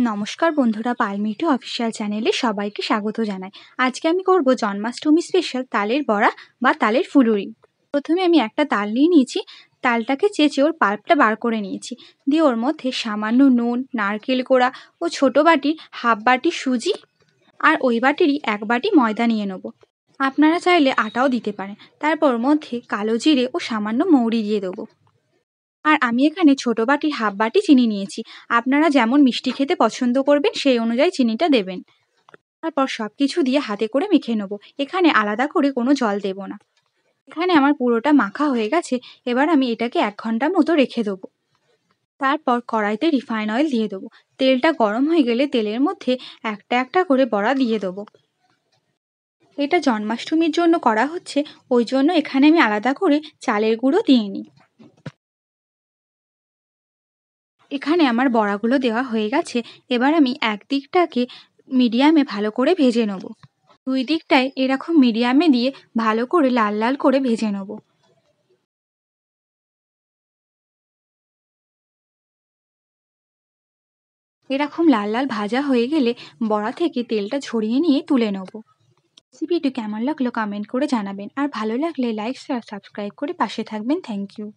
নমস্কার বন্ধুরা, পালমিটু অফিসিয়াল চ্যানেলে সবাইকে স্বাগত জানাই। আজকে আমি করব জন্মাষ্টমী স্পেশাল তালের বড়া বা তালের ফুলুরি। প্রথমে আমি একটা তাল নিয়ে নিয়েছি। তালটাকে চেঁচে ওর পাল্পটা বার করে নিয়েছি। দিয়ে ওর মধ্যে সামান্য নুন, নারকেল কোড়া ও ছোট বাটির হাফ বাটি সুজি আর ওই বাটিরই এক বাটি ময়দা নিয়ে নেব। আপনারা চাইলে আটাও দিতে পারেন। তারপর ওর মধ্যে কালো জিরে ও সামান্য মৌরি দিয়ে দেবো। আর আমি এখানে ছোট বাটির হাফ বাটি চিনি নিয়েছি। আপনারা যেমন মিষ্টি খেতে পছন্দ করবেন সেই অনুযায়ী চিনিটা দেবেন। তারপর সব কিছু দিয়ে হাতে করে মেখে নেবো। এখানে আলাদা করে কোনো জল দেব না। এখানে আমার পুরোটা মাখা হয়ে গেছে। এবার আমি এটাকে 1 ঘন্টা মতো রেখে দেবো। তারপর কড়াইতে রিফাইন অয়েল দিয়ে দেবো। তেলটা গরম হয়ে গেলে তেলের মধ্যে একটা একটা করে বড়া দিয়ে দেবো। এটা জন্মাষ্টমীর জন্য করা হচ্ছে, ওই জন্য এখানে আমি আলাদা করে চালের গুঁড়ো দিয়ে নিই। এখানে আমার বড়াগুলো দেওয়া হয়ে গেছে। এবার আমি একদিকটাকে মিডিয়ামে ভালো করে ভেজে নেব। দুই দিকটায় এরকম মিডিয়ামে দিয়ে ভালো করে লাল লাল করে ভেজে নেব। এরকম লাল লাল ভাজা হয়ে গেলে বড়া থেকে তেলটা ঝরিয়ে নিয়ে তুলে নেব। রেসিপিটি কেমন লাগলো কমেন্ট করে জানাবেন, আর ভালো লাগলে লাইক শেয়ার সাবস্ক্রাইব করে পাশে থাকবেন। Thank you.